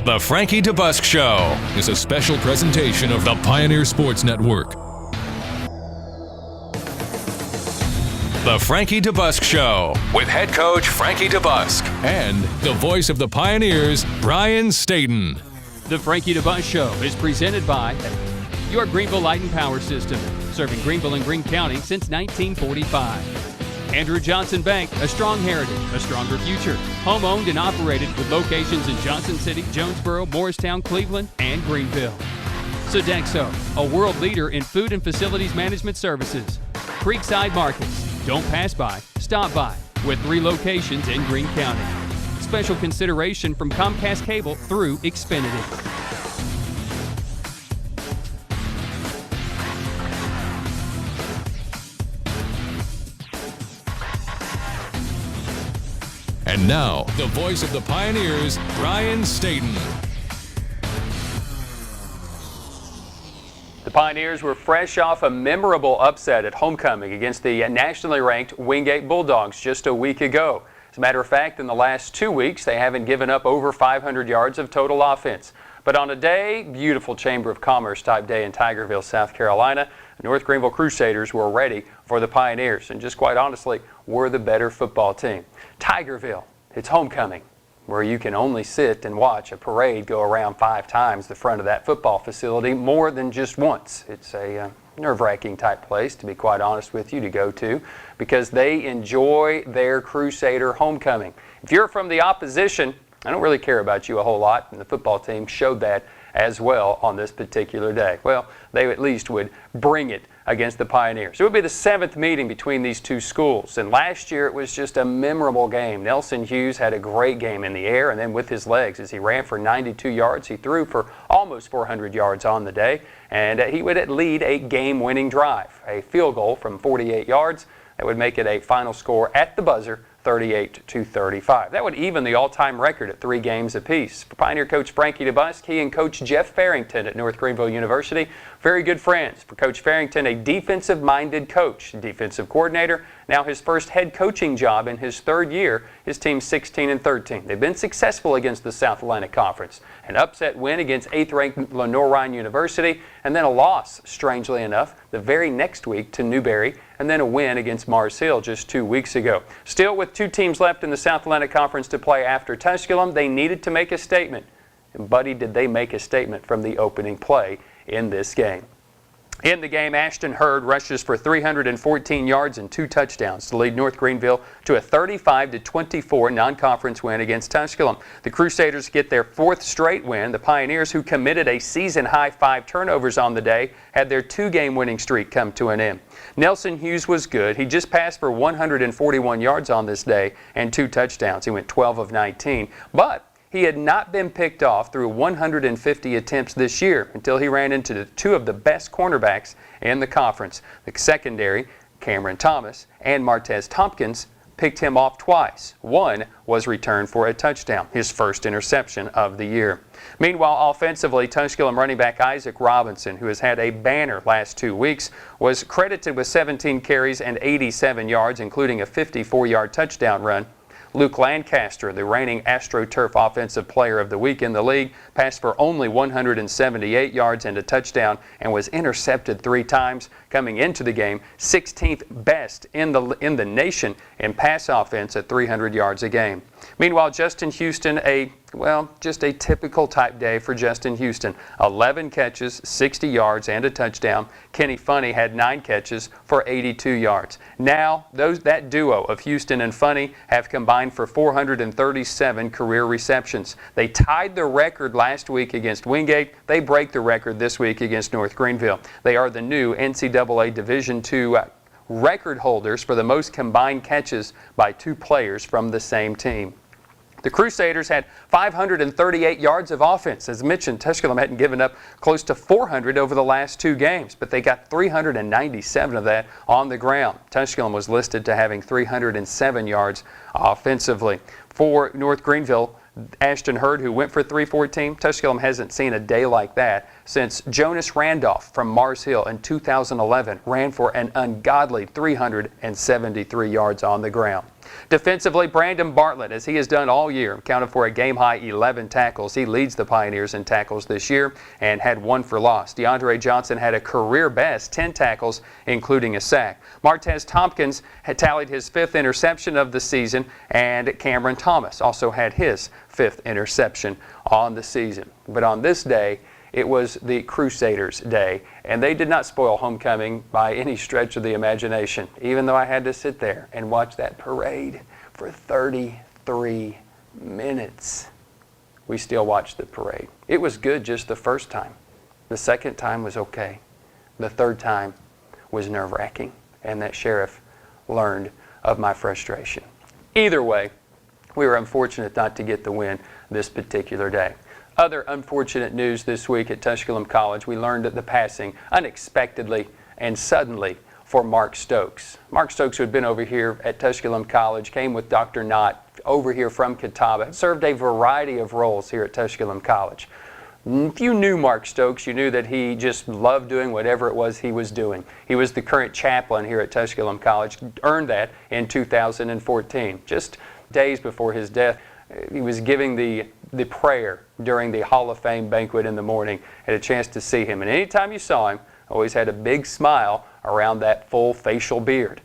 The Frankie DeBusk Show is a special presentation of the Pioneer Sports Network. The Frankie DeBusk Show with head coach Frankie DeBusk and the voice of the Pioneers, Brian Stayton. The Frankie DeBusk Show is presented by your Greenville Light and Power System, serving Greenville and Greene County since 1945. Andrew Johnson Bank, a strong heritage, a stronger future. Home owned and operated with locations in Johnson City, Jonesboro, Morristown, Cleveland, and Greenville. Sodexo, a world leader in food and facilities management services. Creekside Markets, don't pass by, stop by, with 3 locations in Greene County. Special consideration from Comcast Cable through Xfinity. And now, the voice of the Pioneers, Brian Stayton. The Pioneers were fresh off a memorable upset at homecoming against the nationally ranked Wingate Bulldogs just a week ago. As a matter of fact, in the last 2 weeks, they haven't given up over 500 yards of total offense. But on a beautiful Chamber of Commerce type day in Tigerville, South Carolina, the North Greenville Crusaders were ready for the Pioneers and just quite honestly were the better football team. Tigerville, it's homecoming, where you can only sit and watch a parade go around 5 times the front of that football facility more than just once. It's a nerve-wracking type place, to be quite honest with you, to go to because they enjoy their Crusader homecoming. If you're from the opposition, I don't really care about you a whole lot, and the football team showed that as well on this particular day. Well, they at least would bring it against the Pioneers. It would be the 7th meeting between these two schools, and last year it was just a memorable game. Nelson Hughes had a great game in the air and then with his legs as he ran for 92 yards. He threw for almost 400 yards on the day, and he would lead a game-winning drive, a field goal from 48 yards that would make it a final score at the buzzer, 38-35. That would even the all-time record at 3 games apiece. For Pioneer coach Frankie DeBusk, he and Coach Jeff Farrington at North Greenville University, very good friends. For Coach Farrington, a defensive-minded coach, defensive coordinator, now his first head coaching job in his 3rd year. His team's 16-13. They've been successful against the South Atlantic Conference. An upset win against 8th-ranked Lenoir-Rhyne University, and then a loss, strangely enough, the very next week to Newberry, and then a win against Mars Hill just 2 weeks ago. Still, with 2 teams left in the South Atlantic Conference to play after Tusculum, they needed to make a statement. And buddy, did they make a statement from the opening play in this game. In the game, Ashton Hurd rushes for 314 yards and 2 touchdowns to lead North Greenville to a 35-24 non-conference win against Tusculum. The Crusaders get their 4th straight win. The Pioneers, who committed a season-high 5 turnovers on the day, had their 2-game winning streak come to an end. Nelson Hughes was good. He just passed for 141 yards on this day and 2 touchdowns. He went 12 of 19. But he had not been picked off through 150 attempts this year until he ran into 2 of the best cornerbacks in the conference. The secondary, Cameron Thomas and Martez Tompkins, picked him off twice. One was returned for a touchdown, his first interception of the year. Meanwhile, offensively, Tusculum running back Isaac Robinson, who has had a banner last 2 weeks, was credited with 17 carries and 87 yards, including a 54-yard touchdown run. Luke Lancaster, the reigning AstroTurf Offensive Player of the Week in the league, passed for only 178 yards and a touchdown and was intercepted 3 times. Coming into the game, 16th best in the nation in pass offense at 300 yards a game. Meanwhile, Justin Houston, just a typical type day for Justin Houston. 11 catches, 60 yards, and a touchdown. Kenny Funny had 9 catches for 82 yards. Now, that duo of Houston and Funny have combined for 437 career receptions. They tied the record last week against Wingate. They break the record this week against North Greenville. They are the new NCAA Division II record holders for the most combined catches by 2 players from the same team. The Crusaders had 538 yards of offense. As mentioned, Tusculum hadn't given up close to 400 over the last 2 games, but they got 397 of that on the ground. Tusculum was listed to having 307 yards offensively. For North Greenville, Ashton Hurd, who went for 314, Tusculum hasn't seen a day like that since Jonas Randolph from Mars Hill in 2011 ran for an ungodly 373 yards on the ground. Defensively, Brandon Bartlett, as he has done all year, accounted for a game-high 11 tackles. He leads the Pioneers in tackles this year and had 1 for loss. DeAndre Johnson had a career-best 10 tackles, including a sack. Martez Tompkins had tallied his 5th interception of the season, and Cameron Thomas also had his 5th interception on the season. But on this day, it was the Crusaders' day, and they did not spoil homecoming by any stretch of the imagination, even though I had to sit there and watch that parade for 33 minutes. We still watched the parade. It was good just the first time. The second time was okay. The third time was nerve-wracking, and that sheriff learned of my frustration. Either way, we were unfortunate not to get the win this particular day. Other unfortunate news this week at Tusculum College, we learned that the passing unexpectedly and suddenly for Mark Stokes. Mark Stokes, who had been over here at Tusculum College, came with Dr. Knott over here from Catawba, served a variety of roles here at Tusculum College. If you knew Mark Stokes, you knew that he just loved doing whatever it was he was doing. He was the current chaplain here at Tusculum College, earned that in 2014. Just days before his death, he was giving the prayer during the Hall of Fame banquet in the morning. Had a chance to see him, and anytime you saw him, always had a big smile around that full facial beard.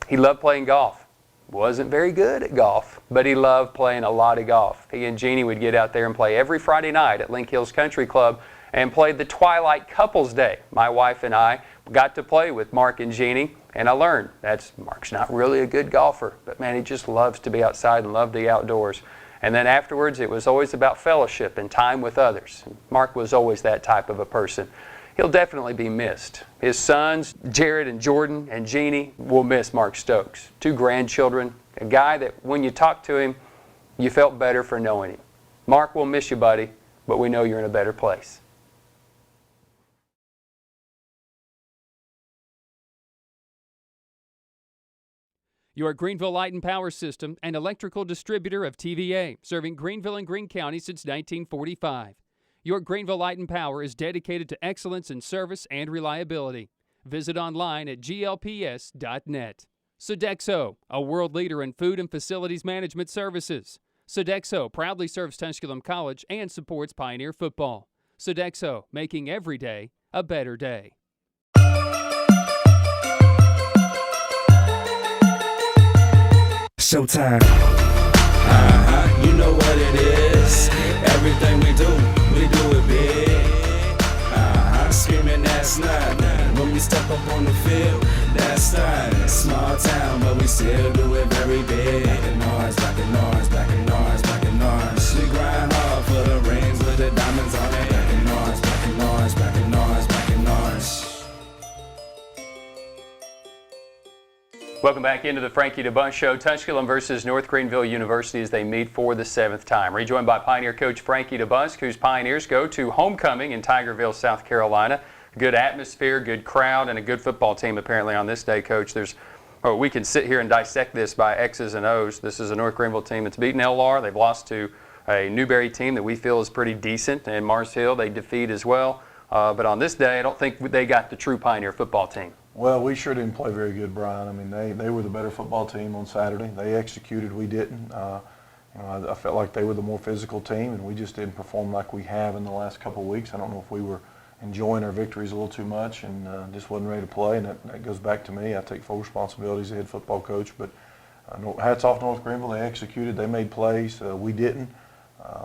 He loved playing golf. Wasn't very good at golf, but he loved playing a lot of golf. He and Jeannie would get out there and play every Friday night at Link Hills Country Club and played the Twilight Couples Day. My wife and I got to play with Mark and Jeannie, and I learned Mark's not really a good golfer, but man, he just loves to be outside and love the outdoors. And then afterwards, it was always about fellowship and time with others. Mark was always that type of a person. He'll definitely be missed. His sons, Jared and Jordan and Jeannie, will miss Mark Stokes. 2 grandchildren, a guy that when you talked to him, you felt better for knowing him. Mark, we'll miss you, buddy, but we know you're in a better place. Your Greenville Light and Power System, an electrical distributor of TVA, serving Greenville and Greene County since 1945. Your Greenville Light and Power is dedicated to excellence in service and reliability. Visit online at glps.net. Sodexo, a world leader in food and facilities management services. Sodexo proudly serves Tusculum College and supports Pioneer football. Sodexo, making every day a better day. Showtime. You know what it is. Everything we do it big. Screaming, that's not. When we step up on the field, that's not. Small town, but we still do it very big. Back in ours, back in ours, back in ours, back in ours. We grind hard for the rings with the diamonds on it. Back in ours, back in ours, back in ours, back in ours. Welcome back into the Frankie DeBusk Show. Tusculum versus North Greenville University as they meet for the 7th time. Rejoined by Pioneer coach Frankie DeBusk, whose Pioneers go to homecoming in Tigerville, South Carolina. Good atmosphere, good crowd, and a good football team apparently on this day, Coach. We can sit here and dissect this by X's and O's. This is a North Greenville team that's beaten LR. They've lost to a Newberry team that we feel is pretty decent, and Mars Hill they defeat as well. But on this day, I don't think they got the true Pioneer football team. Well, we sure didn't play very good, Brian. I mean, they were the better football team on Saturday. They executed, we didn't. I felt like they were the more physical team, and we just didn't perform like we have in the last couple of weeks. I don't know if we were enjoying our victories a little too much and just wasn't ready to play, and that goes back to me. I take full responsibility as a head football coach, but hats off to North Greenville. They executed. They made plays. We didn't.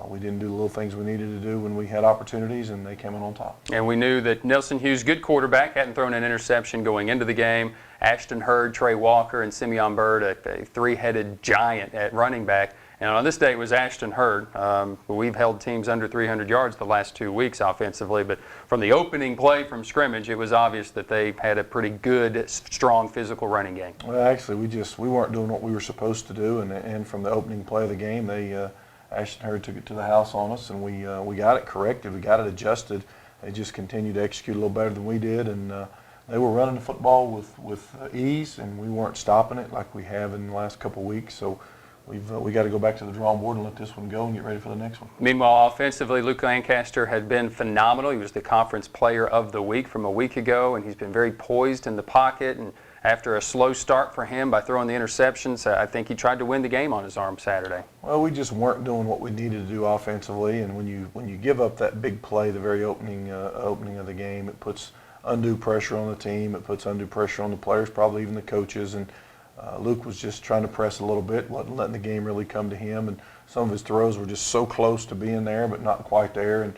We didn't do the little things we needed to do when we had opportunities, and they came in on top. And we knew that Nelson Hughes, good quarterback, hadn't thrown an interception going into the game. Ashton Hurd, Trey Walker, and Simeon Bird, a three-headed giant at running back. And on this day, it was Ashton Hurd. We've held teams under 300 yards the last 2 weeks offensively, but from the opening play from scrimmage, it was obvious that they had a pretty good, strong, physical running game. Well, actually, we weren't doing what we were supposed to do, and from the opening play of the game, Ashton Hurd took it to the house on us, and we got it corrected. We got it adjusted. They just continued to execute a little better than we did, and they were running the football with ease, and we weren't stopping it like we have in the last couple of weeks. So we got to go back to the drawing board and let this one go and get ready for the next one. Meanwhile, offensively, Luke Lancaster had been phenomenal. He was the conference player of the week from a week ago, and he's been very poised in the pocket and after a slow start for him by throwing the interceptions. I think he tried to win the game on his arm Saturday. Well, we just weren't doing what we needed to do offensively, and when you give up that big play, the very opening of the game, it puts undue pressure on the team. It puts undue pressure on the players, probably even the coaches. And Luke was just trying to press a little bit, wasn't letting the game really come to him. And some of his throws were just so close to being there, but not quite there. And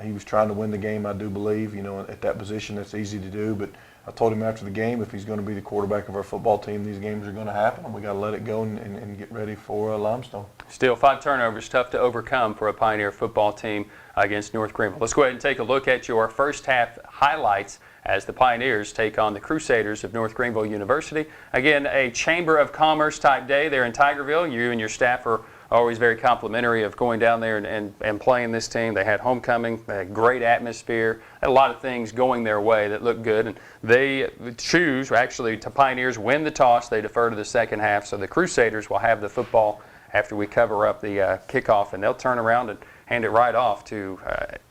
he was trying to win the game, I do believe. You know, at that position, that's easy to do. But I told him after the game, if he's going to be the quarterback of our football team, these games are going to happen, and we got to let it go and get ready for Limestone. Still, 5 turnovers, tough to overcome for a Pioneer football team against North Greenville. Let's go ahead and take a look at your first half highlights as the Pioneers take on the Crusaders of North Greenville University. Again, a Chamber of Commerce type day there in Tigerville. You and your staff are always very complimentary of going down there and playing this team. They had homecoming, they had great atmosphere, had a lot of things going their way that looked good. And they choose, actually, to Pioneers win the toss. They defer to the second half. So the Crusaders will have the football after we cover up the kickoff, and they'll turn around and hand it right off to,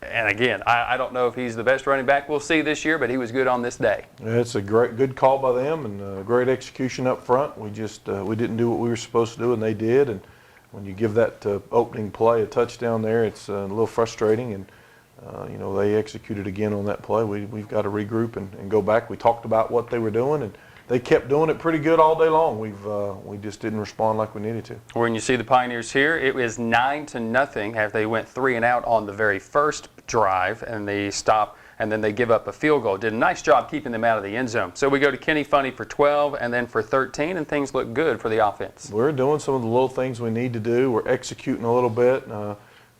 and again, I don't know if he's the best running back we'll see this year, but he was good on this day. Yeah, it's a good call by them, and great execution up front. We just we didn't do what we were supposed to do, and they did. And when you give that opening play a touchdown there, it's a little frustrating. And you know, they executed again on that play. We've got to regroup and go back. We talked about what they were doing, and they kept doing it pretty good all day long. We just didn't respond like we needed to. When you see the Pioneers here, it was 9-0 after they went 3 and out on the very first drive, and they stop, and then they give up a field goal. Did a nice job keeping them out of the end zone. So we go to Kenny Funny for 12 and then for 13, and things look good for the offense. We're doing some of the little things we need to do. We're executing a little bit.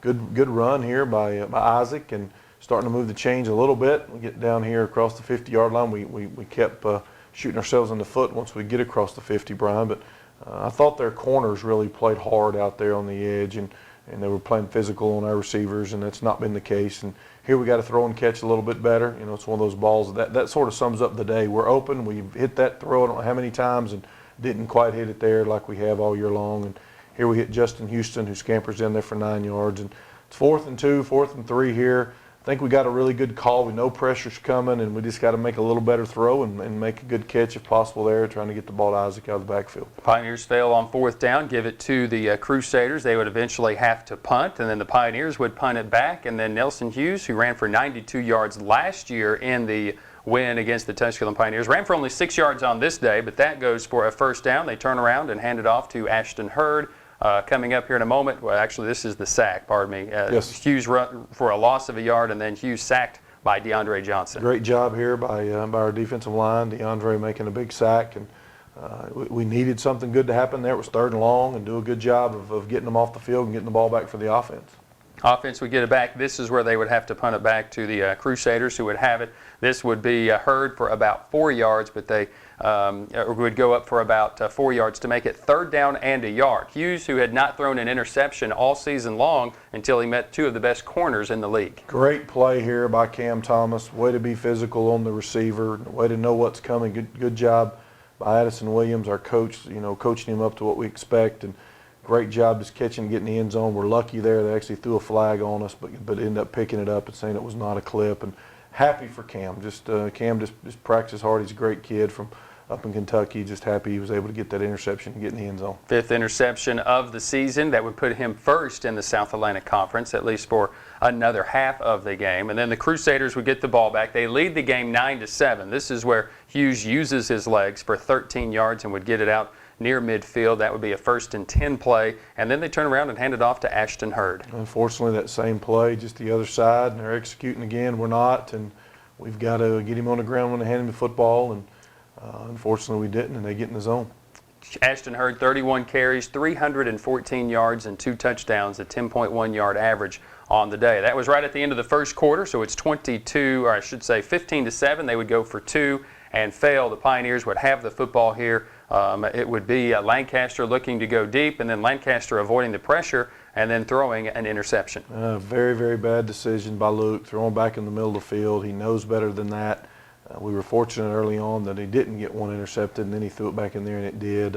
Good run here by Isaac, and starting to move the chains a little bit. We get down here across the 50-yard line. We kept shooting ourselves in the foot once we get across the 50, Brian. But I thought their corners really played hard out there on the edge, and they were playing physical on our receivers, and that's not been the case. And here we got to throw and catch a little bit better. You know, it's one of those balls that sort of sums up the day. We're open. We hit that throw I don't know how many times and didn't quite hit it there like we have all year long. And here we hit Justin Houston, who scampers in there for 9 yards. And it's 4th and 2, 4th and 3 here. I think we got a really good call. We know pressure's coming, and we just got to make a little better throw and make a good catch if possible there, trying to get the ball to Isaac out of the backfield. Pioneers fail on 4th down, give it to the Crusaders. They would eventually have to punt, and then the Pioneers would punt it back, and then Nelson Hughes, who ran for 92 yards last year in the win against the Tusculum Pioneers, ran for only 6 yards on this day, but that goes for a 1st down. They turn around and hand it off to Ashton Hurd. Coming up here in a moment, well, actually, this is the sack, pardon me. Yes. Hughes run for a loss of a yard, and then Hughes sacked by DeAndre Johnson. Great job here by our defensive line. DeAndre making a big sack, and we needed something good to happen there. It was 3rd and long, and do a good job of getting them off the field and getting the ball back for the offense. Offense would get it back. This is where they would have to punt it back to the Crusaders, who would have it. This would be Hurd for about 4 yards, but they would go up for about 4 yards to make it 3rd down and a yard. Hughes, who had not thrown an interception all season long until he met 2 of the best corners in the league. Great play here by Cam Thomas. Way to be physical on the receiver. Way to know what's coming. Good job by Addison Williams, our coach, you know, coaching him up to what we expect. And great job just catching and getting the end zone. We're lucky there. They actually threw a flag on us, but ended up picking it up and saying it was not a clip. And happy for Cam. Cam just practiced hard. He's a great kid from up in Kentucky. Just happy he was able to get that interception and get in the end zone. 5th interception of the season. That would put him first in the South Atlantic Conference, at least for another half of the game. And then the Crusaders would get the ball back. They lead the game 9-7. This is where Hughes uses his legs for 13 yards and would get it out near midfield. That would be a 1st and 10 play, and then they turn around and hand it off to Ashton Hurd. Unfortunately, that same play, just the other side, and they're executing again. We're not, and we've got to get him on the ground when they hand him the football, and unfortunately we didn't, and they get in the zone. Ashton Hurd, 31 carries, 314 yards, and 2 touchdowns, a 10.1-yard average on the day. That was right at the end of the first quarter, so it's 15-7. They would go for 2 and fail. The Pioneers would have the football here. It would be Lancaster looking to go deep, and then Lancaster avoiding the pressure and then throwing an interception. Very, very bad decision by Luke, throwing back in the middle of the field. He knows better than that. We were fortunate early on that he didn't get one intercepted, and then he threw it back in there, and it did.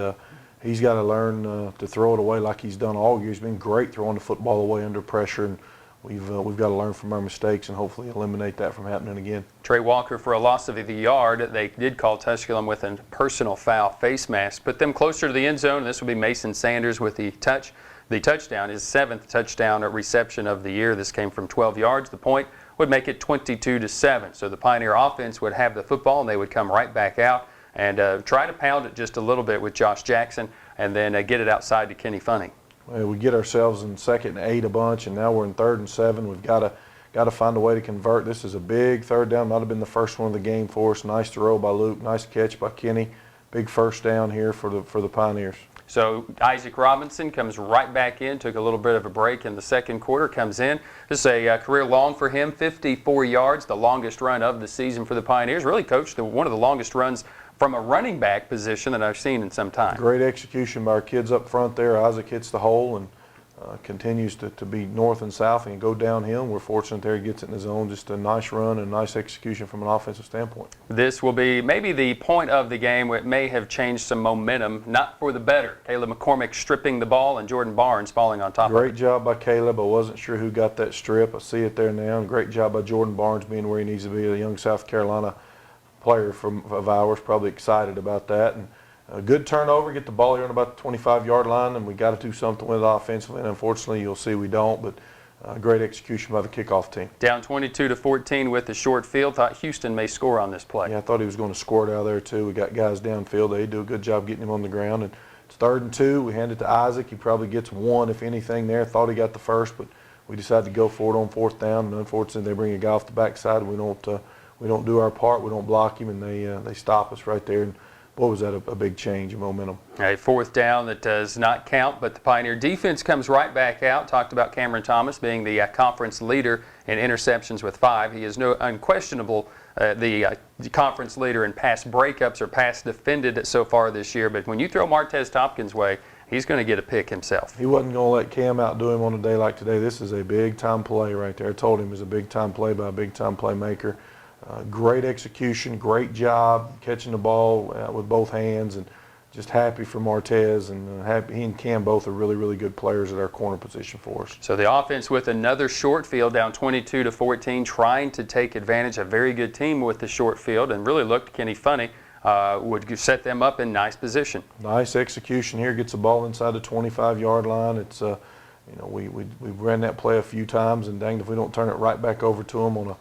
He's got to learn to throw it away like he's done all year. He's been great throwing the football away under pressure, and we've got to learn from our mistakes and hopefully eliminate that from happening again. Trey Walker for a loss of the yard. They did call Tusculum with a personal foul face mask. Put them closer to the end zone. This will be Mason Sanders with the touchdown, his 7th touchdown reception of the year. This came from 12 yards. The point would make it 22-7. So the Pioneer offense would have the football and they would come right back out and try to pound it just a little bit with Josh Jackson and then get it outside to Kenny Funny. Well, we get ourselves in 2nd and 8 a bunch, and now we're in 3rd and 7. We've got to find a way to convert. This is a big 3rd down. Might have been the first one of the game for us. Nice throw by Luke. Nice catch by Kenny. Big 1st down here for the Pioneers. So Isaac Robinson comes right back in, took a little bit of a break in the 2nd quarter, comes in. This is a career long for him, 54 yards, the longest run of the season for the Pioneers. Really coached one of the longest runs from a running back position that I've seen in some time. Great execution by our kids up front there. Isaac hits the hole and continues to be north and south and go downhill. We're fortunate there he gets it in his zone. Just a nice run and nice execution from an offensive standpoint. This will be maybe the point of the game where it may have changed some momentum, not for the better. Caleb McCormick stripping the ball and Jordan Barnes falling on top of it. Great job by Caleb. I wasn't sure who got that strip. I see it there now. And great job by Jordan Barnes being where he needs to be, a young South Carolina player of ours, probably excited about that. And a good turnover, get the ball here on about the 25-yard line, and we got to do something with it offensively. And unfortunately, you'll see we don't, but great execution by the kickoff team. Down 22-14 with the short field. Thought Houston may score on this play. Yeah, I thought he was going to score it out of there too. We got guys downfield. They do a good job getting him on the ground. And it's 3rd and 2. We hand it to Isaac. He probably gets 1, if anything, there. Thought he got the first, but we decided to go for it on 4th down. And unfortunately, they bring a guy off the backside. We don't do our part. We don't block him, and they stop us right there. And boy, was that a big change in momentum. A 4th down that does not count, but the Pioneer defense comes right back out. Talked about Cameron Thomas being the conference leader in interceptions with 5. He is unquestionable the conference leader in pass breakups or pass defended so far this year. But when you throw Martez Tompkins' way, he's going to get a pick himself. He wasn't going to let Cam outdo him on a day like today. This is a big-time play right there. I told him it was a big-time play by a big-time playmaker. Great execution, great job catching the ball with both hands, and just happy for Martez, and happy he and Cam both are really, really good players at our corner position for us. So the offense with another short field down 22-14, trying to take advantage. A very good team with the short field, and really looked Kenny Funny would set them up in nice position. Nice execution here, gets the ball inside the 25-yard line. It's we ran that play a few times, and danged if we don't turn it right back over to them on a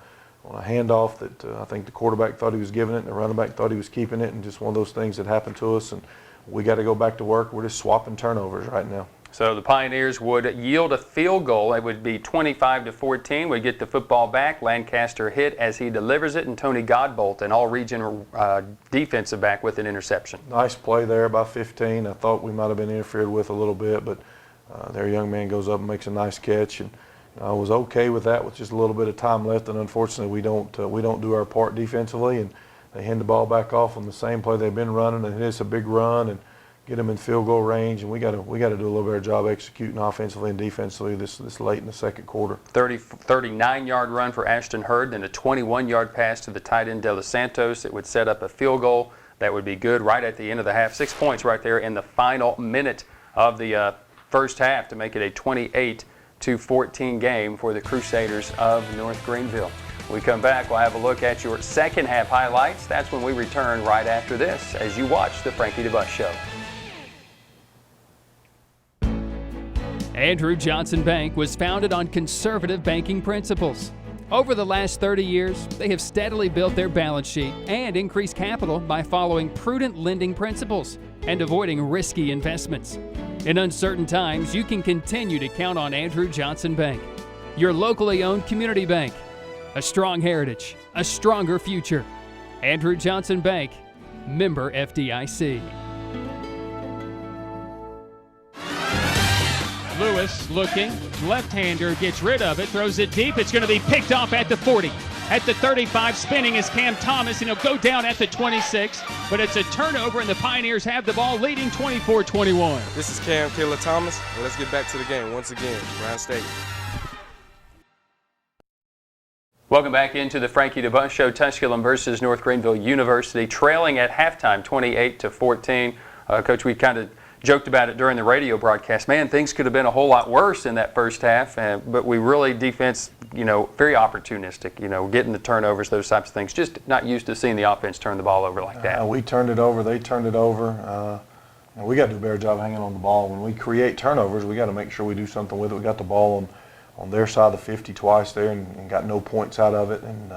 handoff that I think the quarterback thought he was giving it and the running back thought he was keeping it, and just one of those things that happened to us, and we got to go back to work. We're just swapping turnovers right now. So the Pioneers would yield a field goal. It would be 25-14. We get the football back. Lancaster hit as he delivers it, and Tony Godbolt, an all-region defensive back, with an interception. Nice play there by 15. I thought we might have been interfered with a little bit, but their young man goes up and makes a nice catch, and I was okay with that with just a little bit of time left. And unfortunately, we don't do our part defensively, and they hand the ball back off on the same play they've been running, and it's a big run and get them in field goal range, and we got to do a little better job executing offensively and defensively this late in the 2nd quarter. 39-yard run for Ashton Hurd, and a 21-yard pass to the tight end De Los Santos. It would set up a field goal that would be good right at the end of the half. 6 points right there in the final minute of the first half to make it a 28-14 game for the Crusaders of North Greenville. When we come back, we'll have a look at your second half highlights. That's when we return right after this as you watch the Frankie DeBusk Show. Andrew Johnson Bank was founded on conservative banking principles. Over the last 30 years, they have steadily built their balance sheet and increased capital by following prudent lending principles and avoiding risky investments. In uncertain times, you can continue to count on Andrew Johnson Bank, your locally owned community bank. A strong heritage, a stronger future. Andrew Johnson Bank, member FDIC. Lewis looking, left-hander gets rid of it, throws it deep. It's going to be picked off at the 40. At the 35, spinning is Cam Thomas, and he'll go down at the 26. But it's a turnover, and the Pioneers have the ball, leading 24-21. This is Cam Killer Thomas, and let's get back to the game once again. Ryan Stayton. Welcome back into the Frankie DeBusk Show. Tusculum versus North Greenville University, trailing at halftime, 28-14. Coach, we kind of joked about it during the radio broadcast. Man, things could have been a whole lot worse in that first half, but we really defense, very opportunistic, getting the turnovers, those types of things. Just not used to seeing the offense turn the ball over like that. We turned it over. They turned it over. We got to do a better job hanging on the ball. When we create turnovers, we got to make sure we do something with it. We got the ball on their side of the 50 twice there and got no points out of it. And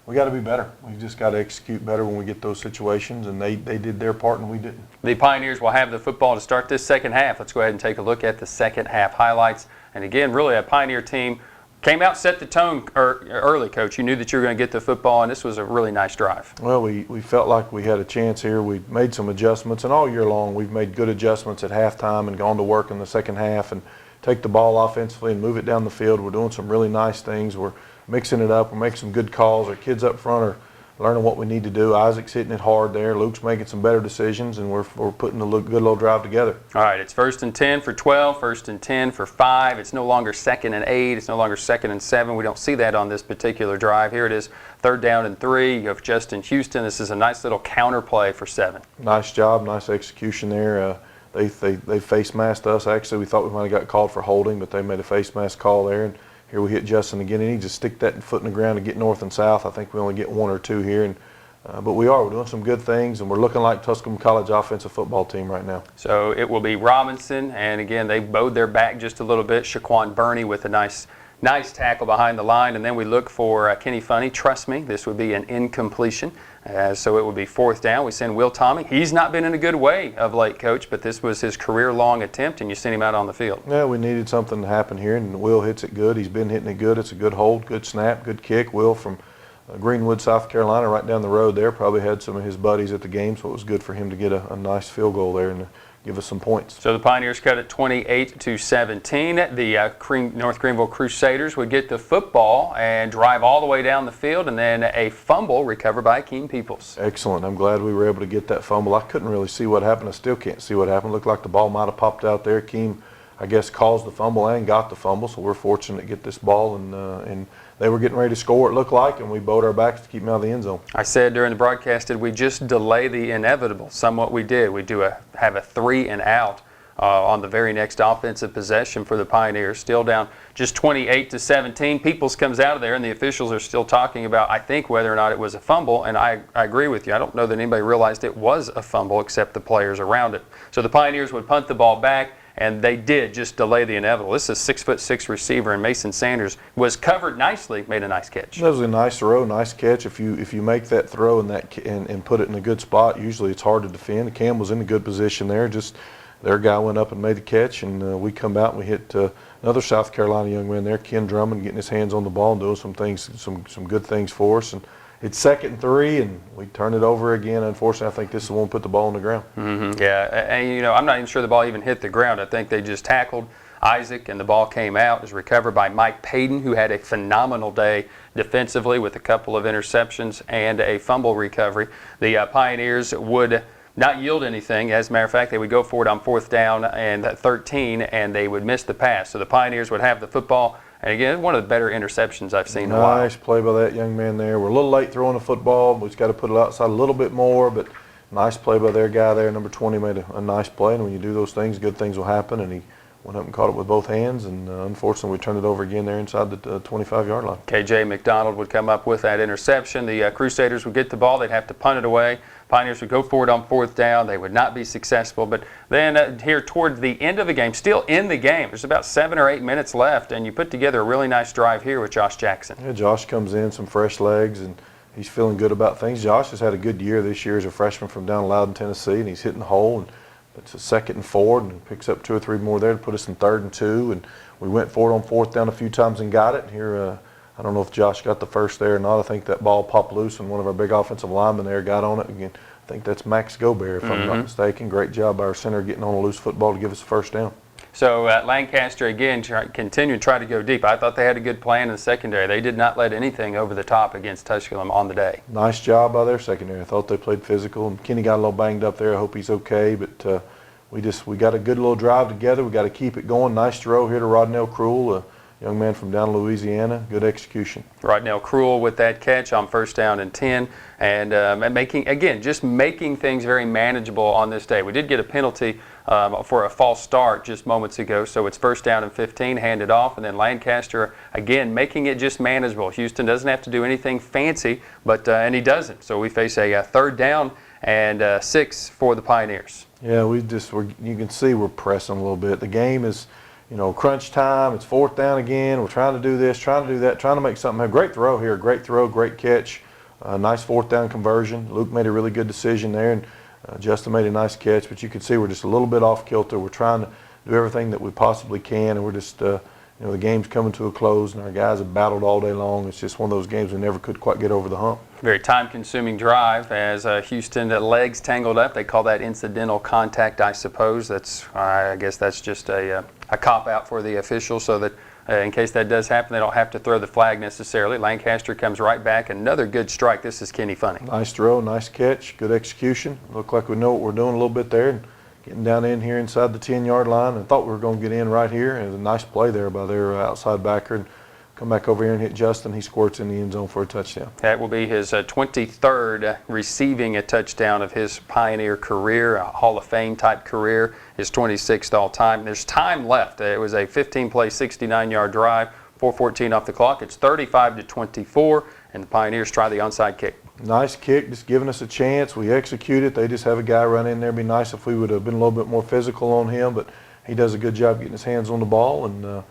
we got to be better. We just got to execute better when we get those situations, and they did their part and we didn't. The Pioneers will have the football to start this second half. Let's go ahead and take a look at the second half highlights. And again, really a Pioneer team came out, set the tone early, Coach. You knew that you were going to get the football, and this was a really nice drive. Well, we felt like we had a chance here. We made some adjustments, and all year long we've made good adjustments at halftime and gone to work in the second half and take the ball offensively and move it down the field. We're doing some really nice things. We're mixing it up. We're making some good calls. Our kids up front are learning what we need to do. Isaac's hitting it hard there. Luke's making some better decisions, and we're putting a good little drive together. All right, it's 1st and 10 for 12, 1st and 10 for 5. It's no longer 2nd and 8. It's no longer 2nd and 7. We don't see that on this particular drive. Here it is, 3rd down and 3. You have Justin Houston. This is a nice little counter play for 7. Nice job, nice execution there. They face masked us. Actually, we thought we might have got called for holding, but they made a face mask call there. And here we hit Justin again, and he just stick that foot in the ground to get north and south. I think we only get 1 or 2 here, and but we're doing some good things, and we're looking like Tusculum College offensive football team right now. So it will be Robinson, and again, they bowed their back just a little bit. Shaquan Burney with a nice tackle behind the line, and then we look for Kenny Funny. Trust me, this would be an incompletion. So it would be 4th down. We send Will Tommy. He's not been in a good way of late, Coach, but this was his career-long attempt, and you sent him out on the field. Yeah, we needed something to happen here, and Will hits it good. He's been hitting it good. It's a good hold, good snap, good kick. Will from Greenwood, South Carolina, right down the road there, probably had some of his buddies at the game, so it was good for him to get a nice field goal there and give us some points. So the Pioneers cut it 28-17. The North Greenville Crusaders would get the football and drive all the way down the field, and then a fumble recovered by Akeem Peoples. Excellent. I'm glad we were able to get that fumble. I couldn't really see what happened. I still can't see what happened. It looked like the ball might have popped out there. Akeem, I guess, caused the fumble and got the fumble, so we're fortunate to get this ball, and they were getting ready to score, it looked like, and we bowed our backs to keep them out of the end zone. I said during the broadcast, did we just delay the inevitable? Somewhat we did. We have a 3 and out on the very next offensive possession for the Pioneers. Still down just 28-17. Peoples comes out of there, and the officials are still talking about, I think, whether or not it was a fumble, and I agree with you. I don't know that anybody realized it was a fumble except the players around it. So the Pioneers would punt the ball back, and they did just delay the inevitable. This is a 6'6" receiver, and Mason Sanders was covered nicely, made a nice catch. That was a nice throw, nice catch. If you make that throw and put it in a good spot, usually it's hard to defend. Cam was in a good position there. Just their guy went up and made the catch, and we come out and we hit another South Carolina young man there, Ken Drummond, getting his hands on the ball and doing some things, some good things for us. And it's 2nd and 3, and we turn it over again. Unfortunately, I think this is the one put the ball on the ground. Yeah, and I'm not even sure the ball even hit the ground. I think they just tackled Isaac, and the ball came out. It was recovered by Mike Payton, who had a phenomenal day defensively with a couple of interceptions and a fumble recovery. The Pioneers would not yield anything. As a matter of fact, they would go for it on 4th down and 13, and they would miss the pass. So the Pioneers would have the football. And again, one of the better interceptions I've seen in a while. Nice play by that young man there. We're a little late throwing the football. We've got to put it outside a little bit more, but nice play by their guy there. Number 20 made a nice play, and when you do those things, good things will happen. And he went up and caught it with both hands, and unfortunately, we turned it over again there inside the 25-yard line. KJ McDonald would come up with that interception. The Crusaders would get the ball. They'd have to punt it away. Pioneers would go for it on 4th down. They would not be successful. But then here towards the end of the game, still in the game, there's about 7 or 8 minutes left, and you put together a really nice drive here with Josh Jackson. Yeah, Josh comes in, some fresh legs, and he's feeling good about things. Josh has had a good year this year as a freshman from down Loudon, Tennessee, and he's hitting the hole. And it's a 2nd and 4, and picks up 2 or 3 more there to put us in 3rd and 2. And we went for it on 4th down a few times and got it. Here, I don't know if Josh got the first there or not. I think that ball popped loose, and one of our big offensive linemen there got on it again. I think that's Max Gobert, if I'm not mistaken. Great job by our center getting on a loose football to give us a 1st down. So Lancaster, again, continue to try to go deep. I thought they had a good plan in the secondary. They did not let anything over the top against Tusculum on the day. Nice job by their secondary. I thought they played physical, and Kenny got a little banged up there. I hope he's okay, but we got a good little drive together. We got to keep it going. Nice throw here to Rodnell Cruel, young man from down Louisiana. Good execution. Rodnell Cruel with that catch on 1st down and 10, and making things very manageable on this day. We did get a penalty for a false start just moments ago. So it's first down and 15, handed off, and then Lancaster again making it just manageable. Houston doesn't have to do anything fancy, but and he doesn't. So we face a third down and 6 for the Pioneers. Yeah, you can see we're pressing a little bit. The game is, crunch time. It's fourth down again. We're trying to do this, trying to do that, trying to make something happen. Great throw here, great throw, great catch. Nice fourth down conversion. Luke made a really good decision there, and Justin made a nice catch. But you can see we're just a little bit off kilter. We're trying to do everything that we possibly can, and we're just, the game's coming to a close, and our guys have battled all day long. It's just one of those games we never could quite get over the hump. Very time-consuming drive as Houston legs tangled up. They call that incidental contact, I suppose. I guess that's just a cop-out for the officials, so that in case that does happen, they don't have to throw the flag necessarily. Lancaster comes right back. Another good strike. This is Kenny Funny. Nice throw, nice catch, good execution. Look like we know what we're doing a little bit there, and getting down in here inside the 10-yard line. I thought we were going to get in right here, and it was a nice play there by their outside backer, and come back over here and hit Justin. He squirts in the end zone for a touchdown. That will be his 23rd receiving a touchdown of his Pioneer career, a Hall of Fame type career, his 26th all time. There's time left. It was a 15-play, 69-yard drive, 4:14 off the clock. It's 35-24, and the Pioneers try the onside kick. Nice kick, just giving us a chance. We execute it. They just have a guy run in there. It'd be nice if we would have been a little bit more physical on him, but he does a good job getting his hands on the ball, and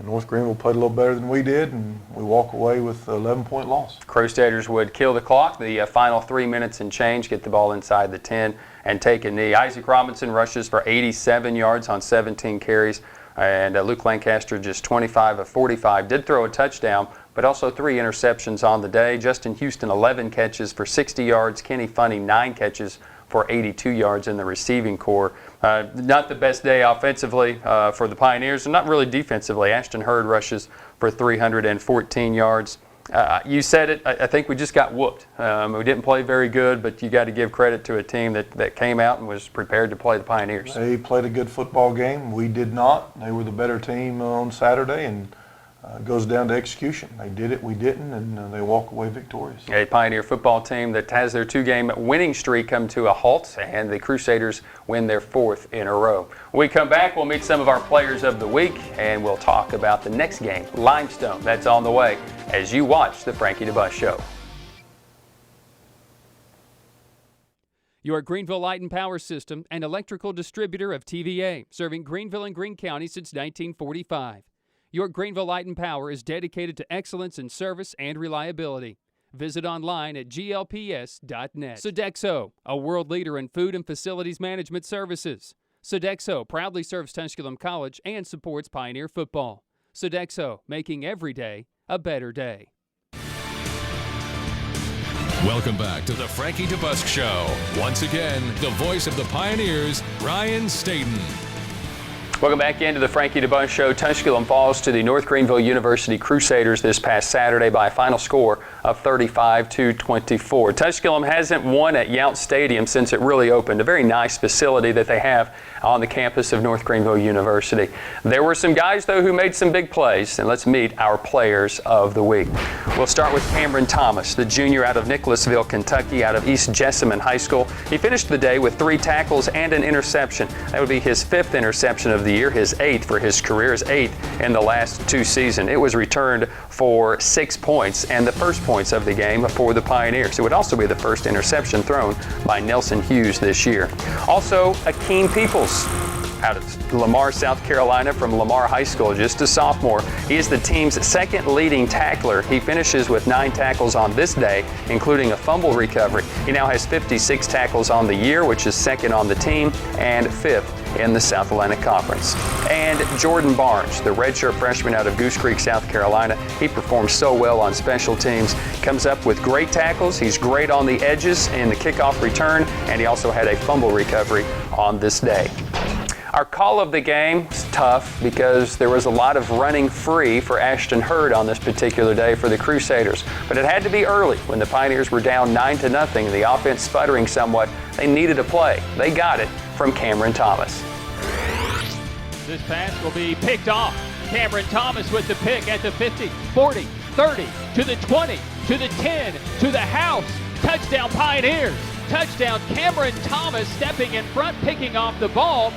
North Greenville played a little better than we did, and we walk away with an 11-point loss. Crusaders would kill the clock, the final 3 minutes and change, get the ball inside the 10 and take a knee. Isaac Robinson rushes for 87 yards on 17 carries, and Luke Lancaster just 25 of 45. Did throw a touchdown, but also 3 interceptions on the day. Justin Houston, 11 catches for 60 yards. Kenny Funny, 9 catches for 82 yards in the receiving corps. Not the best day offensively for the Pioneers, and not really defensively. Ashton Hurd rushes for 314 yards. You said it, I think we just got whooped. We didn't play very good, but you got to give credit to a team that came out and was prepared to play the Pioneers. They played a good football game. We did not. They were the better team on Saturday, and it goes down to execution. They did it, we didn't, and they walk away victorious. A Pioneer football team that has their 2-game winning streak come to a halt, and the Crusaders win their 4th in a row. When we come back, we'll meet some of our players of the week, and we'll talk about the next game, Limestone. That's on the way as you watch the Frankie DeBusk Show. Your Greenville Light and Power System, an electrical distributor of TVA, serving Greenville and Greene County since 1945. Your Greenville Light and Power is dedicated to excellence in service and reliability. Visit online at glps.net. Sodexo, a world leader in food and facilities management services. Sodexo proudly serves Tusculum College and supports Pioneer football. Sodexo, making every day a better day. Welcome back to the Frankie DeBusk Show. Once again, the voice of the Pioneers, Ryan Stayton. Welcome back into the Frankie DeBusk Show. Tusculum falls to the North Greenville University Crusaders this past Saturday by a final score of 35-24. Tusculum hasn't won at Yount Stadium since it really opened, a very nice facility that they have on the campus of North Greenville University. There were some guys, though, who made some big plays, and let's meet our players of the week. We'll start with Cameron Thomas, the junior out of Nicholasville, Kentucky, out of East Jessamine High School. He finished the day with 3 tackles and an interception. That would be his 5th interception of the year, his 8th for his career, his 8th in the last 2 seasons. It was returned for 6 points and the first points of the game for the Pioneers. It would also be the first interception thrown by Nelson Hughes this year. Also, Akeem Peoples out of Lamar, South Carolina, from Lamar High School, just a sophomore. He is the team's 2nd leading tackler. He finishes with 9 tackles on this day, including a fumble recovery. He now has 56 tackles on the year, which is 2nd on the team and 5th in the South Atlantic Conference. And Jordan Barnes, the redshirt freshman out of Goose Creek, South Carolina. He performs so well on special teams, comes up with great tackles. He's great on the edges in the kickoff return, and he also had a fumble recovery on this day. Our call of the game is tough because there was a lot of running free for Ashton Hurd on this particular day for the Crusaders. But it had to be early when the Pioneers were down 9-0 and the offense sputtering somewhat. They needed a play. They got it from Cameron Thomas. This pass will be picked off. Cameron Thomas with the pick at the 50, 40, 30, to the 20, to the 10, to the house. Touchdown Pioneers. touchdown. Cameron Thomas stepping in front, picking off the ball.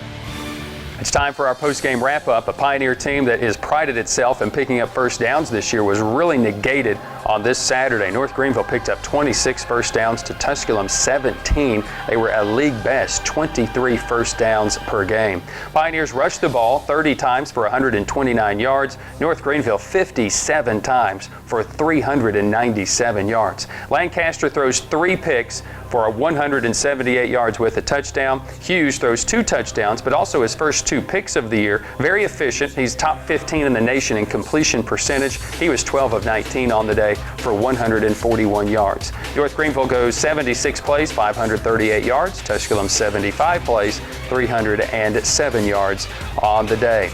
It's time for our post-game wrap-up. A Pioneer team that has prided itself in picking up first downs this year was really negated on this Saturday. North Greenville picked up 26 first downs to Tusculum 17. They were a league best 23 first downs per game. Pioneers rushed the ball 30 times for 129 yards. North Greenville 57 times for 397 yards. Lancaster throws 3 picks for 178 yards with a touchdown. Hughes throws 2 touchdowns, but also his first 2 picks of the year. Very efficient. He's top 15 in the nation in completion percentage. He was 12 of 19 on the day for 141 yards. North Greenville goes 76 plays, 538 yards. Tusculum 75 plays, 307 yards on the day.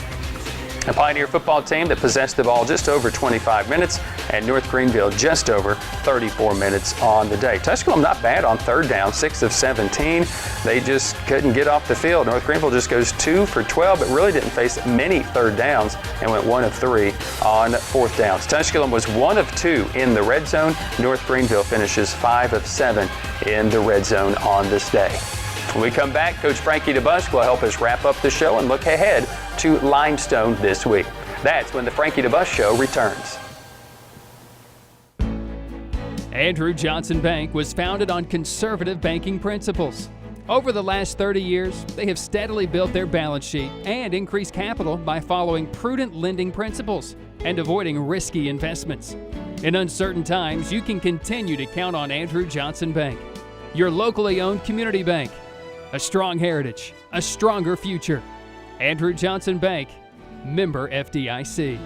A Pioneer football team that possessed the ball just over 25 minutes, and North Greenville just over 34 minutes on the day. Tusculum not bad on third down, 6 of 17. They just couldn't get off the field. North Greenville just goes 2 for 12, but really didn't face many third downs and went 1 of 3 on fourth downs. Tusculum was 1 of 2 in the red zone. North Greenville finishes 5 of 7 in the red zone on this day. When we come back, Coach Frankie DeBusk will help us wrap up the show and look ahead to Limestone this week. That's when the Frankie DeBusk Show returns. Andrew Johnson Bank was founded on conservative banking principles. Over the last 30 years, they have steadily built their balance sheet and increased capital by following prudent lending principles and avoiding risky investments. In uncertain times, you can continue to count on Andrew Johnson Bank, your locally owned community bank. A strong heritage, a stronger future. Andrew Johnson Bank, member FDIC.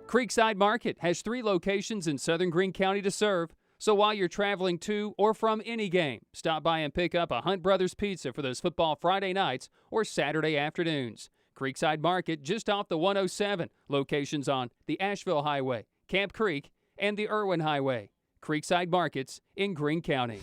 Creekside Market has 3 locations in southern Greene County to serve. So while you're traveling to or from any game, stop by and pick up a Hunt Brothers Pizza for those football Friday nights or Saturday afternoons. Creekside Market just off the 107. Locations on the Asheville Highway, Camp Creek, and the Irwin Highway. Creekside Markets in Greene County.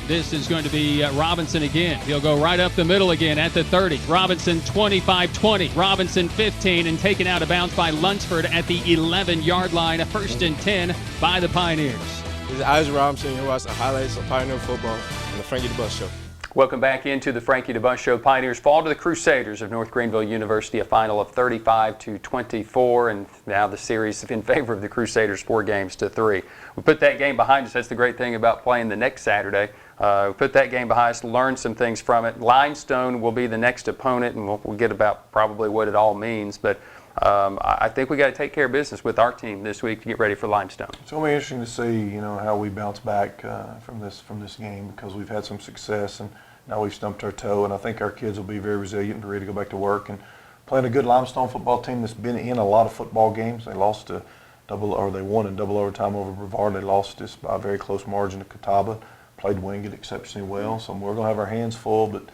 This is going to be Robinson again. He'll go right up the middle again at the 30. Robinson 25-20. Robinson 15 and taken out of bounds by Lunsford at the 11-yard line. A 1st and 10 by the Pioneers. This is Isaac Robinson. You're watching the highlights of Pioneer football on the Frankie DeBusk Show. Welcome back into the Frankie DeBusk Show. Pioneers fall to the Crusaders of North Greenville University, a final of 35-24, and now the series in favor of the Crusaders 4 games to 3. We put that game behind us. That's the great thing about playing the next Saturday. We put that game behind us, learn some things from it. Limestone will be the next opponent, and we'll get about probably what it all means. But I think we got to take care of business with our team this week to get ready for Limestone. It's going to be interesting to see, how we bounce back from this game, because we've had some success and now we've stumped our toe, and I think our kids will be very resilient and ready to go back to work. And playing a good Limestone football team that's been in a lot of football games. They lost to they won in double overtime over Brevard. They lost just by a very close margin to Catawba. Played Wingate exceptionally well, so we're going to have our hands full, but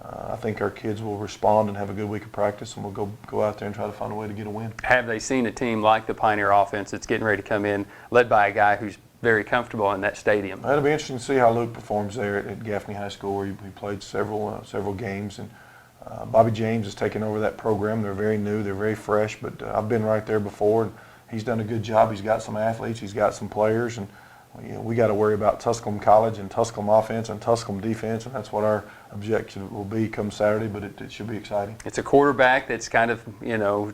I think our kids will respond and have a good week of practice, and we'll go out there and try to find a way to get a win. Have they seen a team like the Pioneer offense that's getting ready to come in, led by a guy who's very comfortable in that stadium? It'll be interesting to see how Luke performs there at Gaffney High School, where he played several games, and Bobby James has taken over that program. They're very new, they're very fresh, but I've been right there before, and he's done a good job. He's got some athletes, he's got some players, and we got to worry about Tusculum College and Tusculum offense and Tusculum defense, and that's what our objective will be come Saturday, but it should be exciting. It's a quarterback that's kind of,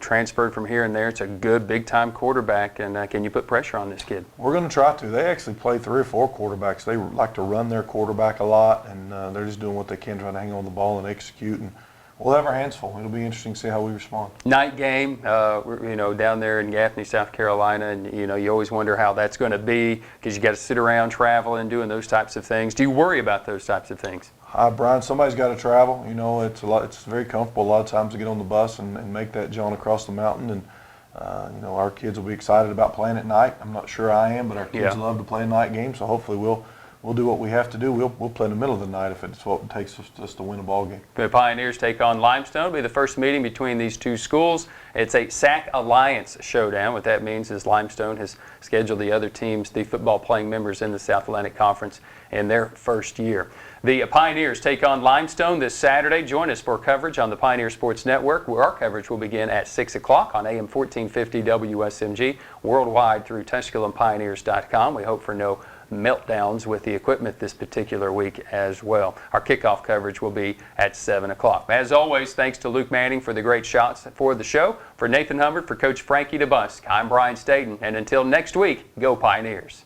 transferred from here and there. It's a good, big-time quarterback, and can you put pressure on this kid? We're going to try to. They actually play 3 or 4 quarterbacks. They like to run their quarterback a lot, and they're just doing what they can, trying to hang on the ball and execute, and we'll have our hands full. It'll be interesting to see how we respond. Night game, down there in Gaffney, South Carolina, and you always wonder how that's going to be, because you got to sit around traveling, doing those types of things. Do you worry about those types of things? Brian, somebody's got to travel. It's very comfortable a lot of times to get on the bus and make that jaunt across the mountain, and our kids will be excited about playing at night. I'm not sure I am, but our kids love to play a night game, so hopefully we'll we'll do what we have to do. We'll play in the middle of the night if it's what it takes us to win a ball game. The Pioneers take on Limestone. It'll be the first meeting between these two schools. It's a SAC Alliance showdown. What that means is Limestone has scheduled the other teams, the football playing members in the South Atlantic Conference, in their first year. The Pioneers take on Limestone this Saturday. Join us for coverage on the Pioneer Sports Network, where our coverage will begin at 6 o'clock on AM 1450 WSMG, worldwide through TusculumPioneers.com. We hope for no meltdowns with the equipment this particular week as well. Our kickoff coverage will be at 7 o'clock. As always, thanks to Luke Manning for the great shots for the show. For Nathan Hubbard, for Coach Frankie DeBusk, I'm Brian Stayton, and until next week, go Pioneers.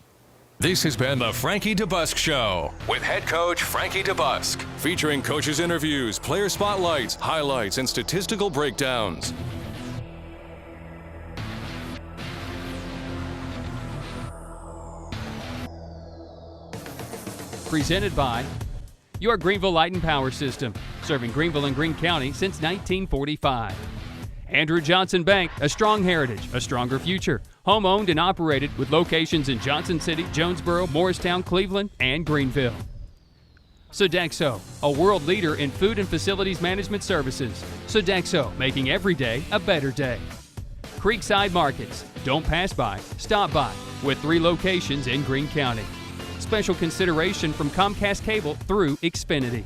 This has been the Frankie DeBusk Show with head coach Frankie DeBusk, featuring coaches' interviews, player spotlights, highlights, and statistical breakdowns. Presented by your Greenville Light and Power System, serving Greenville and Greene County since 1945. Andrew Johnson Bank, a strong heritage, a stronger future. Home owned and operated with locations in Johnson City, Jonesboro, Morristown, Cleveland, and Greenville. Sodexo, a world leader in food and facilities management services. Sodexo, making every day a better day. Creekside Markets, don't pass by, stop by, with 3 locations in Greene County. Special consideration from Comcast Cable through Xfinity.